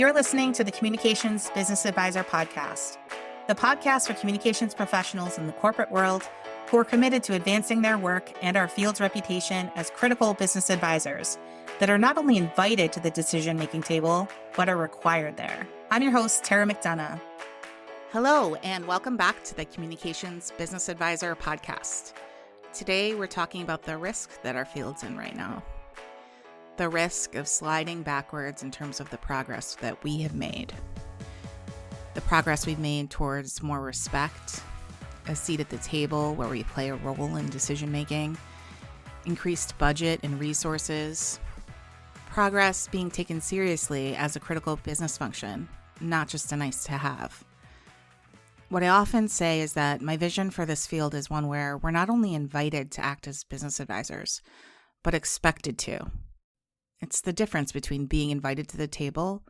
You're listening to the Communications Business Advisor podcast, the podcast for communications professionals in the corporate world who are committed to advancing their work and our field's reputation as critical business advisors that are not only invited to the decision-making table, but are required there. I'm your host, Tara McDonagh. Hello, and welcome back to the Communications Business Advisor podcast. Today, we're talking about the risk that our field's in right now. The risk of sliding backwards in terms of the progress that we have made. The progress we've made towards more respect, a seat at the table where we play a role in decision-making, increased budget and resources, progress being taken seriously as a critical business function, not just a nice-to-have. What I often say is that my vision for this field is one where we're not only invited to act as business advisors, but expected to. It's the difference between being invited to the table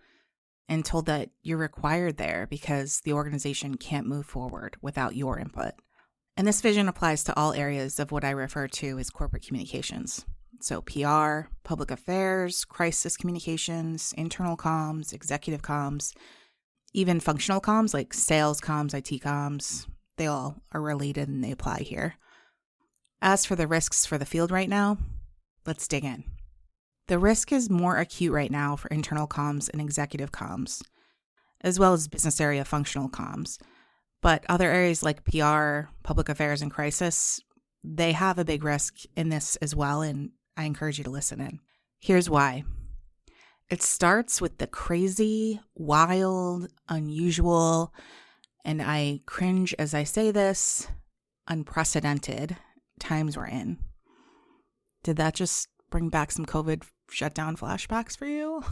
and told that you're required there because the organization can't move forward without your input. And this vision applies to all areas of what I refer to as corporate communications. So PR, public affairs, crisis communications, internal comms, executive comms, even functional comms like sales comms, IT comms, they all are related and they apply here. As for the risks for the field right now, let's dig in. The risk is more acute right now for internal comms and executive comms, as well as business area functional comms. But other areas like PR, public affairs, and crisis, they have a big risk in this as well, and I encourage you to listen in. Here's why. It starts with the crazy, wild, unusual, and I cringe as I say this, unprecedented times we're in. Did that just bring back some COVID shutdown flashbacks for you?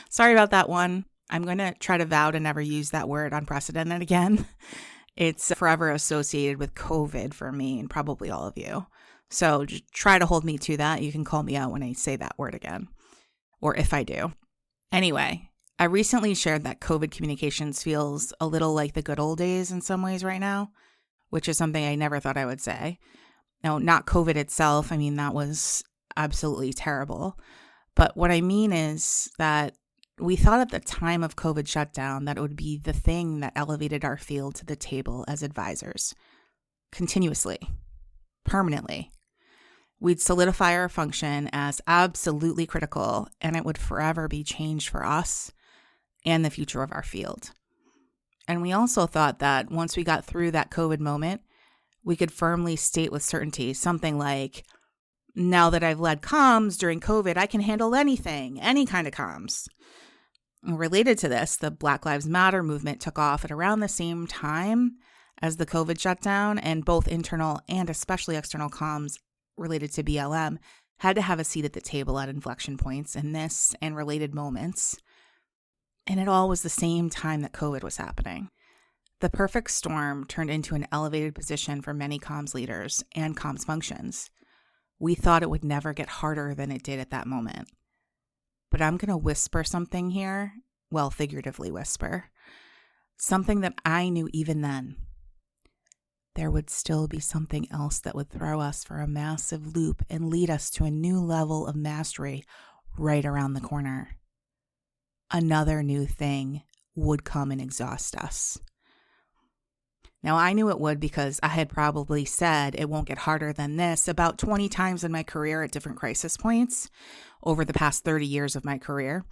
Sorry about that one. I'm going to try to vow to never use that word unprecedented again. It's forever associated with COVID for me and probably all of you. So just try to hold me to that. You can call me out when I say that word again, or if I do. Anyway, I recently shared that COVID communications feels a little like the good old days in some ways right now, which is something I never thought I would say. Now, not COVID itself. I mean, that was absolutely terrible. But what I mean is that we thought at the time of COVID shutdown that it would be the thing that elevated our field to the table as advisors. Continuously. Permanently. We'd solidify our function as absolutely critical, and it would forever be changed for us and the future of our field. And we also thought that once we got through that COVID moment, we could firmly state with certainty something like, now that I've led comms during COVID, I can handle anything, any kind of comms. Related to this, the Black Lives Matter movement took off at around the same time as the COVID shutdown, and both internal and especially external comms related to BLM had to have a seat at the table at inflection points in this and related moments. And it all was the same time that COVID was happening. The perfect storm turned into an elevated position for many comms leaders and comms functions. We thought it would never get harder than it did at that moment. But I'm going to whisper something here, well, figuratively whisper, something that I knew even then. There would still be something else that would throw us for a massive loop and lead us to a new level of mastery right around the corner. Another new thing would come and exhaust us. Now, I knew it would because I had probably said it won't get harder than this about 20 times in my career at different crisis points over the past 30 years of my career.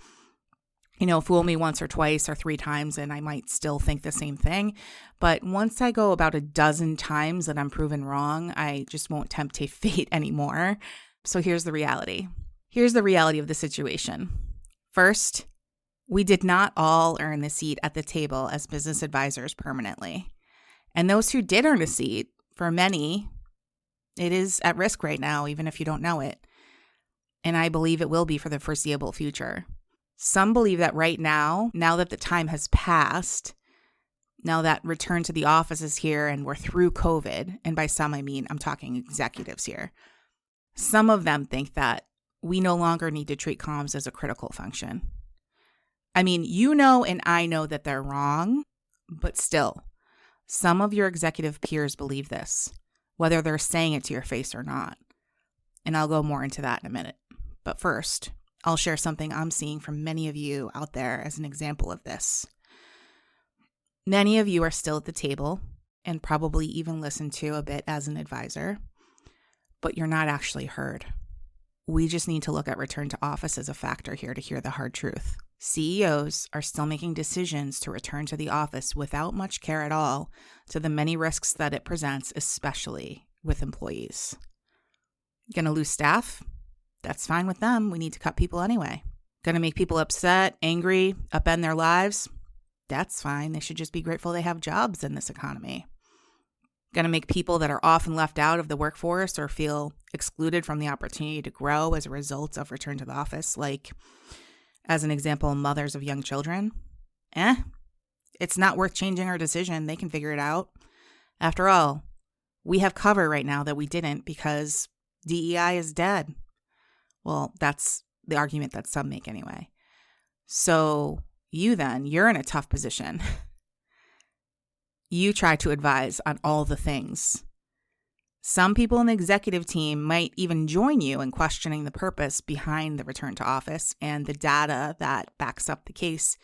You know, fool me once or twice or 3 times and I might still think the same thing. But once I go about a dozen times that I'm proven wrong, I just won't tempt fate anymore. So here's the reality. Here's the reality of the situation. First, we did not all earn the seat at the table as business advisors permanently. And those who did earn a seat, for many, it is at risk right now, even if you don't know it. And I believe it will be for the foreseeable future. Some believe that right now that the time has passed, now that return to the office is here and we're through COVID, and by some I mean I'm talking executives here, some of them think that we no longer need to treat comms as a critical function. I mean, you know and I know that they're wrong, but still, some of your executive peers believe this, whether they're saying it to your face or not. And I'll go more into that in a minute. But first, I'll share something I'm seeing from many of you out there as an example of this. Many of you are still at the table and probably even listen to a bit as an advisor, but you're not actually heard. We just need to look at return to office as a factor here to hear the hard truth. CEOs are still making decisions to return to the office without much care at all to the many risks that it presents, especially with employees. Gonna lose staff? That's fine with them. We need to cut people anyway. Gonna make people upset, angry, upend their lives? That's fine. They should just be grateful they have jobs in this economy. Gonna make people that are often left out of the workforce or feel excluded from the opportunity to grow as a result of return to the office, like, as an example, mothers of young children? It's not worth changing our decision. They can figure it out. After all, we have cover right now that we didn't because DEI is dead. Well, that's the argument that some make anyway. So you're in a tough position. You try to advise on all the things. Some people in the executive team might even join you in questioning the purpose behind the return to office and the data that backs up the case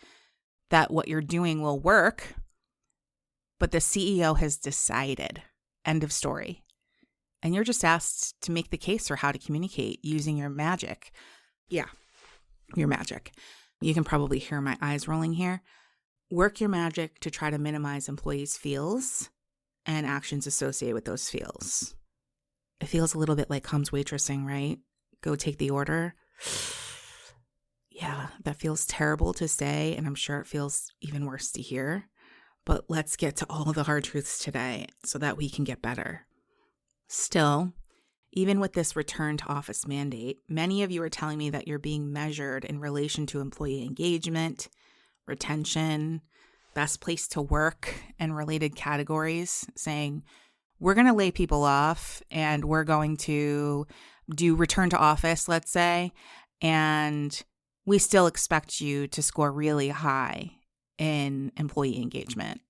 that what you're doing will work, but the CEO has decided. End of story. And you're just asked to make the case for how to communicate using your magic. Yeah, your magic. You can probably hear my eyes rolling here. Work your magic to try to minimize employees' feels and actions associated with those feels. It feels a little bit like Comes waitressing, right? Go take the order. Yeah, that feels terrible to say, and I'm sure it feels even worse to hear. But let's get to all the hard truths today so that we can get better. Still, even with this return to office mandate, many of you are telling me that you're being measured in relation to employee engagement, retention, best place to work, and related categories, saying, we're going to lay people off and we're going to do return to office, let's say, and we still expect you to score really high in employee engagement.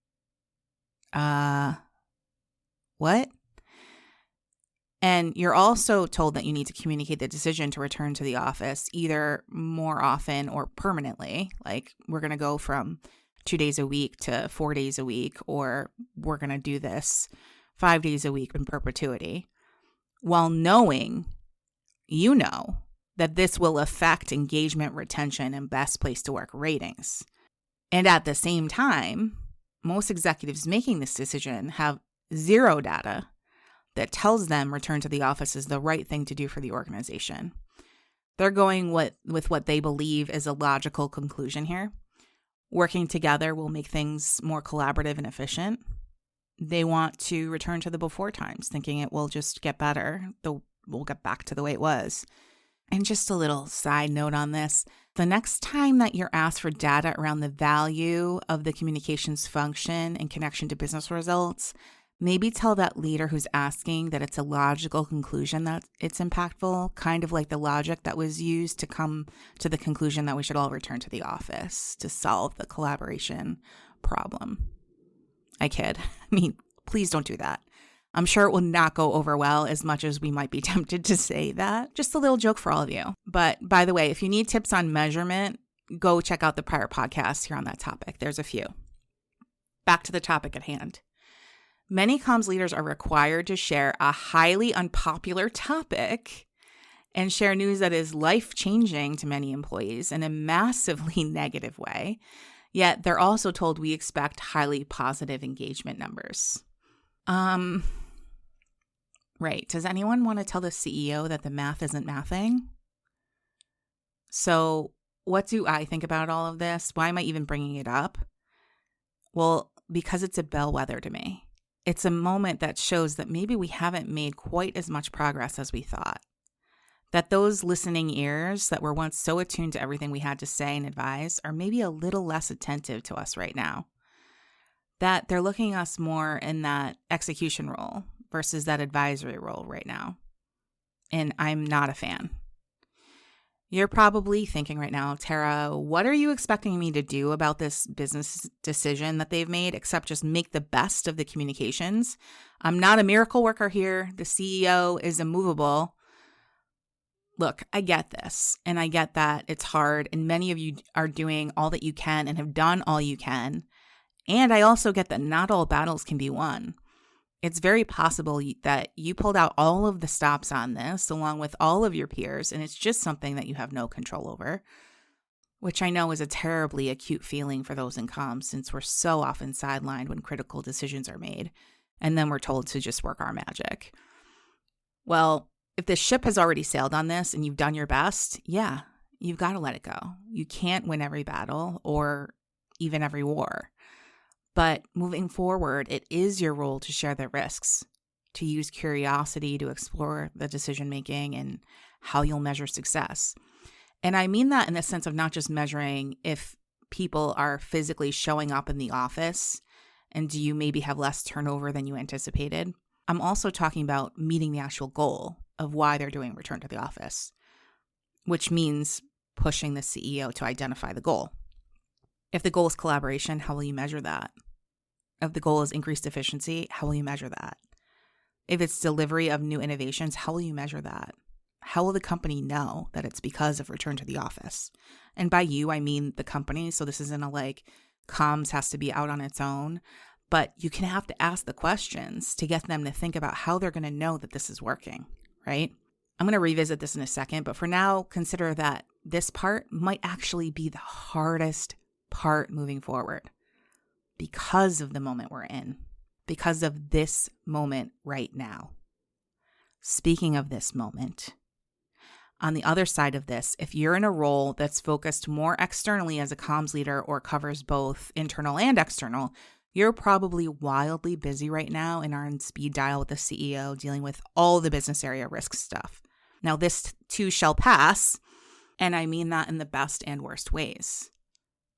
What? And you're also told that you need to communicate the decision to return to the office either more often or permanently. Like, we're going to go from 2 days a week to 4 days a week, or we're going to do this 5 days a week in perpetuity, while knowing, that this will affect engagement, retention, and best place to work ratings. And at the same time, most executives making this decision have zero data that tells them return to the office is the right thing to do for the organization. They're going with what they believe is a logical conclusion here. Working together will make things more collaborative and efficient. They want to return to the before times, thinking it will just get better. We'll get back to the way it was. And just a little side note on this. The next time that you're asked for data around the value of the communications function in connection to business results, maybe tell that leader who's asking that it's a logical conclusion that it's impactful, kind of like the logic that was used to come to the conclusion that we should all return to the office to solve the collaboration problem. I kid. Please don't do that. I'm sure it will not go over well as much as we might be tempted to say that. Just a little joke for all of you. But by the way, if you need tips on measurement, go check out the prior podcasts here on that topic. There's a few. Back to the topic at hand. Many comms leaders are required to share a highly unpopular topic and share news that is life-changing to many employees in a massively negative way. Yet they're also told we expect highly positive engagement numbers. Right. Does anyone want to tell the CEO that the math isn't mathing? So what do I think about all of this? Why am I even bringing it up? Well, because it's a bellwether to me. It's a moment that shows that maybe we haven't made quite as much progress as we thought. That those listening ears that were once so attuned to everything we had to say and advise are maybe a little less attentive to us right now. That they're looking at us more in that execution role versus that advisory role right now. And I'm not a fan. You're probably thinking right now, Tara, what are you expecting me to do about this business decision that they've made except just make the best of the communications? I'm not a miracle worker here. The CEO is immovable. Look, I get this, and I get that it's hard, and many of you are doing all that you can and have done all you can. And I also get that not all battles can be won. It's very possible that you pulled out all of the stops on this along with all of your peers, and it's just something that you have no control over, which I know is a terribly acute feeling for those in comms, since we're so often sidelined when critical decisions are made, and then we're told to just work our magic. Well, if the ship has already sailed on this and you've done your best, yeah, you've got to let it go. You can't win every battle or even every war. But moving forward, it is your role to share the risks, to use curiosity to explore the decision-making and how you'll measure success. And I mean that in the sense of not just measuring if people are physically showing up in the office and do you maybe have less turnover than you anticipated. I'm also talking about meeting the actual goal of why they're doing return to the office, which means pushing the CEO to identify the goal. If the goal is collaboration, how will you measure that? If the goal is increased efficiency, how will you measure that? If it's delivery of new innovations, how will you measure that? How will the company know that it's because of return to the office? And by you, I mean the company. So this isn't comms has to be out on its own, but you can have to ask the questions to get them to think about how they're going to know that this is working, right? I'm going to revisit this in a second, but for now, consider that this part might actually be the hardest part moving forward because of the moment we're in, because of this moment right now. Speaking of this moment, on the other side of this, if you're in a role that's focused more externally as a comms leader or covers both internal and external, you're probably wildly busy right now and are on speed dial with the CEO dealing with all the business area risk stuff. Now, this too shall pass, and I mean that in the best and worst ways.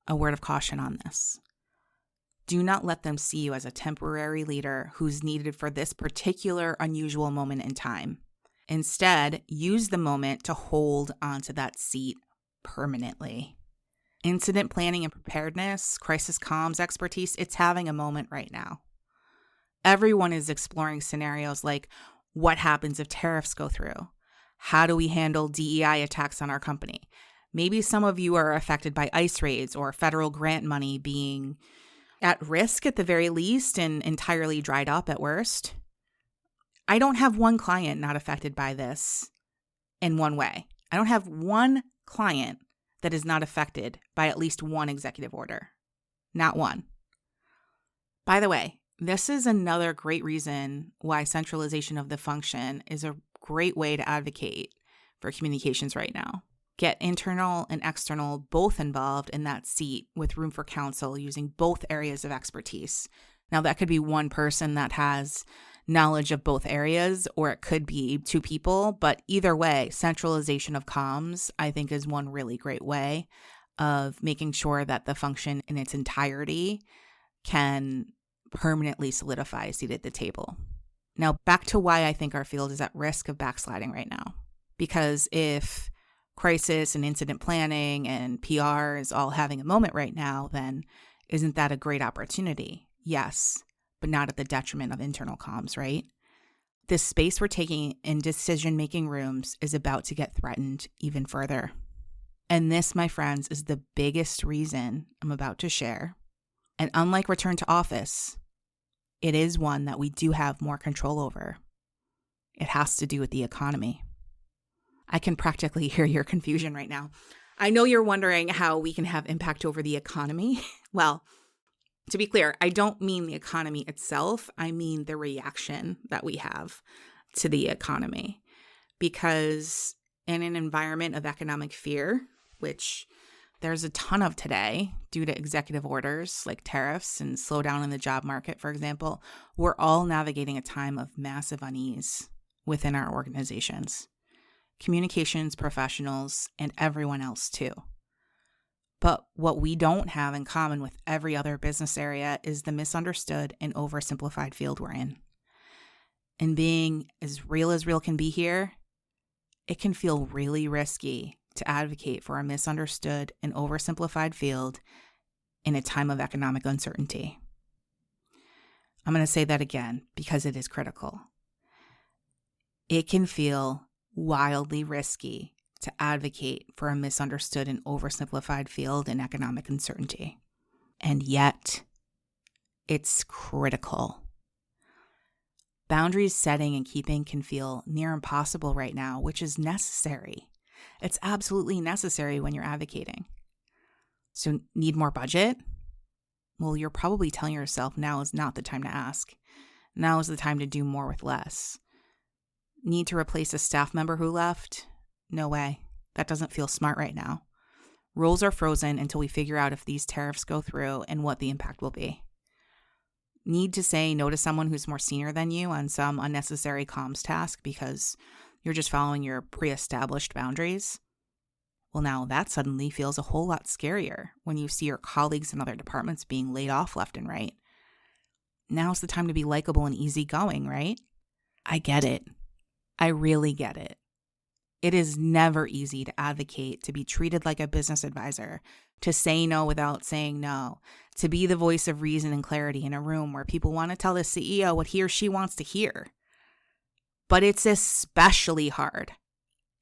A word of caution on this. Do not let them see you as a temporary leader who's needed for this particular unusual moment in time. Instead, use the moment to hold onto that seat permanently. Incident planning and preparedness, crisis comms expertise, it's having a moment right now. Everyone is exploring scenarios like, what happens if tariffs go through? How do we handle DEI attacks on our company? Maybe some of you are affected by ICE raids or federal grant money being at risk at the very least and entirely dried up at worst. I don't have one client not affected by this in one way. I don't have one client that is not affected by at least one executive order. Not one. By the way, this is another great reason why centralization of the function is a great way to advocate for communications right now. Get internal and external both involved in that seat with room for counsel using both areas of expertise. Now, that could be one person that has knowledge of both areas, or it could be two people. But either way, centralization of comms, I think, is one really great way of making sure that the function in its entirety can permanently solidify a seat at the table. Now, back to why I think our field is at risk of backsliding right now. Because if crisis and incident planning and PR is all having a moment right now, then isn't that a great opportunity? Yes, but not at the detriment of internal comms, right? This space we're taking in decision-making rooms is about to get threatened even further. And this, my friends, is the biggest reason I'm about to share. And unlike return to office, it is one that we do have more control over. It has to do with the economy. I can practically hear your confusion right now. I know you're wondering how we can have impact over the economy. Well, to be clear, I don't mean the economy itself. I mean the reaction that we have to the economy. Because in an environment of economic fear, which there's a ton of today due to executive orders like tariffs and slowdown in the job market, for example, we're all navigating a time of massive unease within our organizations. Communications professionals, and everyone else too. But what we don't have in common with every other business area is the misunderstood and oversimplified field we're in. And being as real can be here, it can feel really risky to advocate for a misunderstood and oversimplified field in a time of economic uncertainty. I'm going to say that again because it is critical. It can feel wildly risky to advocate for a misunderstood and oversimplified field in economic uncertainty. And yet, it's critical. Boundaries setting and keeping can feel near impossible right now, which is necessary. It's absolutely necessary when you're advocating. So, need more budget? Well, you're probably telling yourself now is not the time to ask. Now is the time to do more with less. Need to replace a staff member who left? No way. That doesn't feel smart right now. Rules are frozen until we figure out if these tariffs go through and what the impact will be. Need to say no to someone who's more senior than you on some unnecessary comms task because you're just following your pre-established boundaries? Well, now that suddenly feels a whole lot scarier when you see your colleagues in other departments being laid off left and right. Now's the time to be likable and easygoing, right? I get it. I really get it. It is never easy to advocate, to be treated like a business advisor, to say no without saying no, to be the voice of reason and clarity in a room where people want to tell the CEO what he or she wants to hear. But it's especially hard.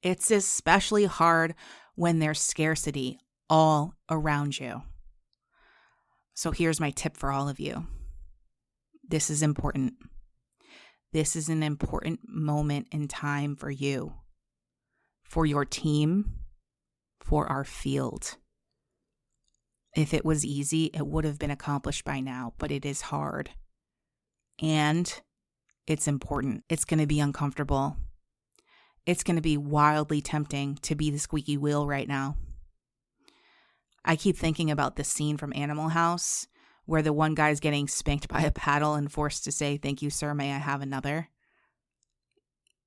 It's especially hard when there's scarcity all around you. So here's my tip for all of you. This is important. This is an important moment in time for you, for your team, for our field. If it was easy, it would have been accomplished by now, but it is hard. And it's important. It's going to be uncomfortable. It's going to be wildly tempting to be the squeaky wheel right now. I keep thinking about the scene from Animal House where the one guy's getting spanked by a paddle and forced to say, "Thank you, sir, may I have another?"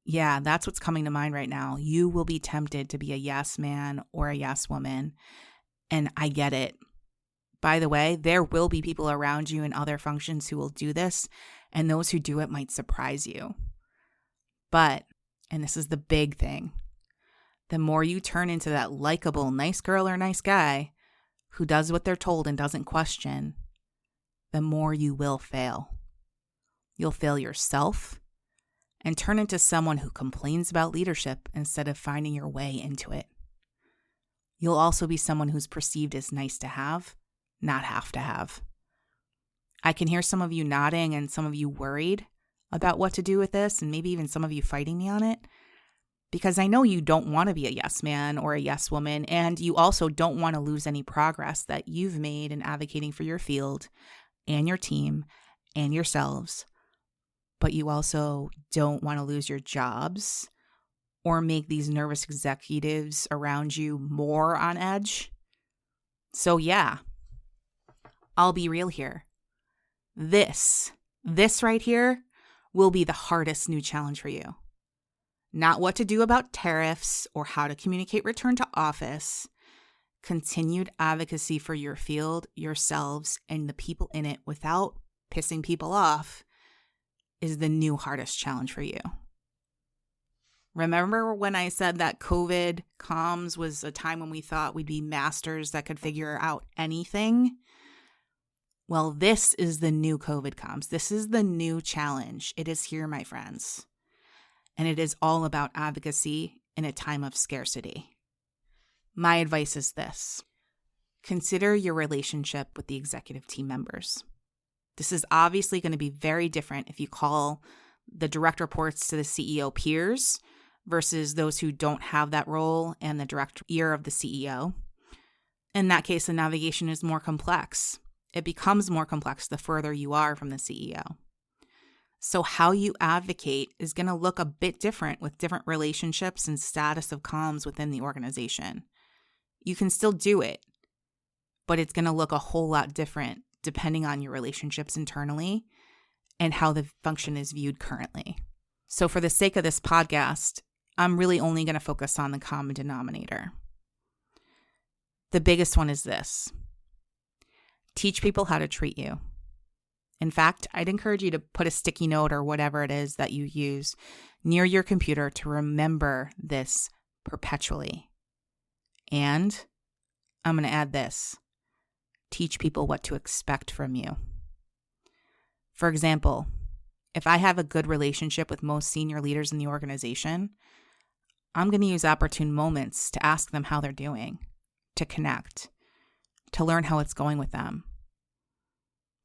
Yeah, that's what's coming to mind right now. You will be tempted to be a yes man or a yes woman. And I get it. By the way, there will be people around you in other functions who will do this, and those who do it might surprise you. But, and this is the big thing, the more you turn into that likable nice girl or nice guy who does what they're told and doesn't question, the more you will fail. You'll fail yourself and turn into someone who complains about leadership instead of finding your way into it. You'll also be someone who's perceived as nice to have, not have to have. I can hear some of you nodding and some of you worried about what to do with this, and maybe even some of you fighting me on it, because I know you don't want to be a yes man or a yes woman, and you also don't want to lose any progress that you've made in advocating for your field and your team and yourselves, but you also don't want to lose your jobs or make these nervous executives around you more on edge. So yeah, I'll be real here. This right here will be the hardest new challenge for you. Not what to do about tariffs or how to communicate return to office. Continued advocacy for your field, yourselves, and the people in it without pissing people off is the new hardest challenge for you. Remember when I said that COVID comms was a time when we thought we'd be masters that could figure out anything? Well, this is the new COVID comms. This is the new challenge. It is here, my friends. And it is all about advocacy in a time of scarcity. My advice is this. Consider your relationship with the executive team members. This is obviously going to be very different if you call the direct reports to the CEO peers versus those who don't have that role and the direct ear of the CEO. In that case, the navigation is more complex. It becomes more complex the further you are from the CEO. So how you advocate is going to look a bit different with different relationships and status of comms within the organization. You can still do it, but it's going to look a whole lot different depending on your relationships internally and how the function is viewed currently. So for the sake of this podcast, I'm really only going to focus on the common denominator. The biggest one is this. Teach people how to treat you. In fact, I'd encourage you to put a sticky note or whatever it is that you use near your computer to remember this perpetually. And I'm going to add this. Teach people what to expect from you. For example, if I have a good relationship with most senior leaders in the organization, I'm going to use opportune moments to ask them how they're doing, to connect, to learn how it's going with them,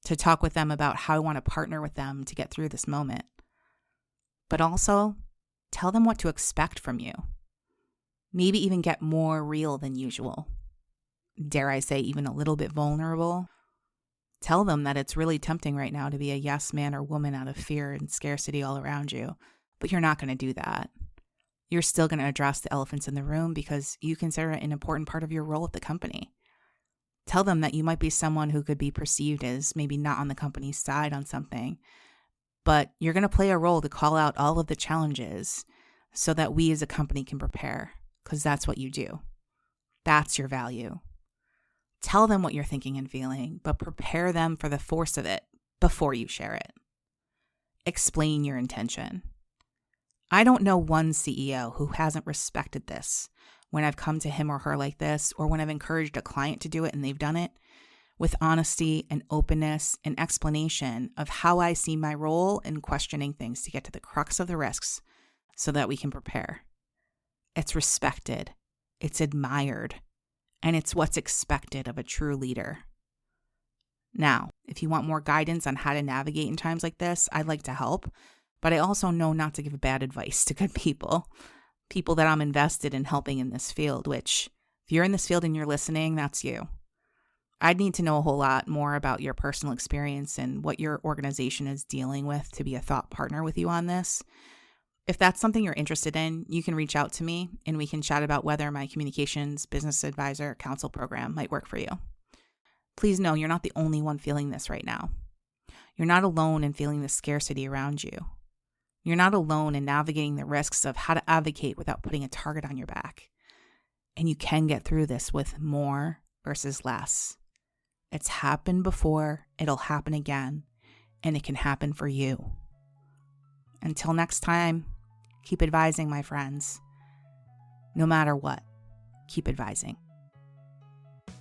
to talk with them about how I want to partner with them to get through this moment. But also, tell them what to expect from you. Maybe even get more real than usual. Dare I say, even a little bit vulnerable. Tell them that it's really tempting right now to be a yes man or woman out of fear and scarcity all around you, but you're not going to do that. You're still going to address the elephants in the room because you consider it an important part of your role at the company. Tell them that you might be someone who could be perceived as maybe not on the company's side on something, but you're going to play a role to call out all of the challenges so that we as a company can prepare, because that's what you do. That's your value. Tell them what you're thinking and feeling, but prepare them for the force of it before you share it. Explain your intention. I don't know one CEO who hasn't respected this when I've come to him or her like this, or when I've encouraged a client to do it and they've done it, with honesty and openness and explanation of how I see my role in questioning things to get to the crux of the risks so that we can prepare. It's respected, it's admired, and it's what's expected of a true leader. Now, if you want more guidance on how to navigate in times like this, I'd like to help, but I also know not to give bad advice to good people that I'm invested in helping in this field, which, if you're in this field and you're listening, that's you. I'd need to know a whole lot more about your personal experience and what your organization is dealing with to be a thought partner with you on this. If that's something you're interested in, you can reach out to me and we can chat about whether my communications business advisor counsel program might work for you. Please know you're not the only one feeling this right now. You're not alone in feeling the scarcity around you. You're not alone in navigating the risks of how to advocate without putting a target on your back. And you can get through this with more versus less. It's happened before, it'll happen again, and it can happen for you. Until next time, keep advising, my friends. No matter what, keep advising.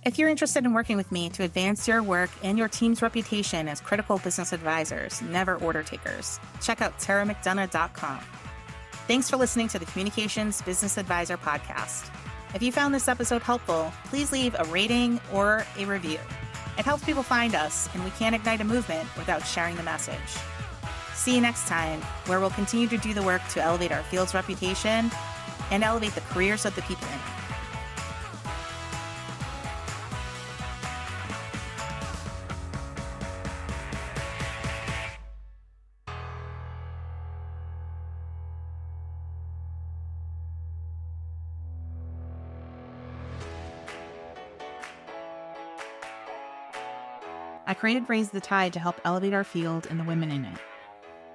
If you're interested in working with me to advance your work and your team's reputation as critical business advisors, never order takers, check out taramcdonagh.com. Thanks for listening to the Communications Business Advisor podcast. If you found this episode helpful, please leave a rating or a review. It helps people find us, and we can't ignite a movement without sharing the message. See you next time, where we'll continue to do the work to elevate our field's reputation and elevate the careers of the people in it. I created Raise the Tide to help elevate our field and the women in it.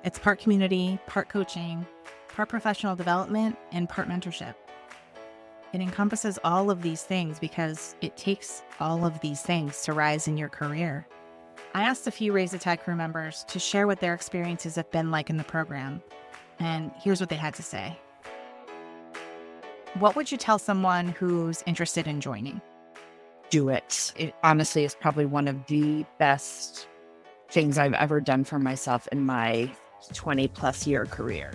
It's part community, part coaching, part professional development, and part mentorship. It encompasses all of these things because it takes all of these things to rise in your career. I asked a few Raise the Tide crew members to share what their experiences have been like in the program, and here's what they had to say. What would you tell someone who's interested in joining? Do it. It honestly is probably one of the best things I've ever done for myself in my 20 plus year career.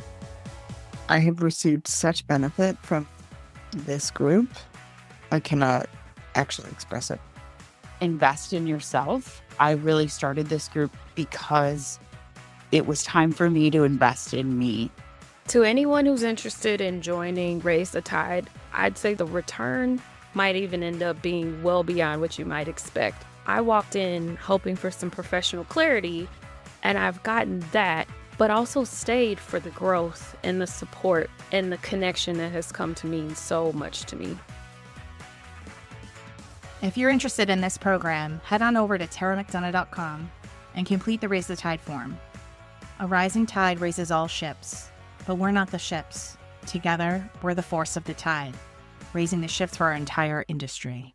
I have received such benefit from this group. I cannot actually express it. Invest in yourself. I really started this group because it was time for me to invest in me. To anyone who's interested in joining Raise the Tide, I'd say the return might even end up being well beyond what you might expect. I walked in hoping for some professional clarity, and I've gotten that, but also stayed for the growth and the support and the connection that has come to mean so much to me. If you're interested in this program, head on over to taramcdonagh.com and complete the Raise the Tide form. A rising tide raises all ships, but we're not the ships. Together, we're the force of the tide, raising the ships for our entire industry.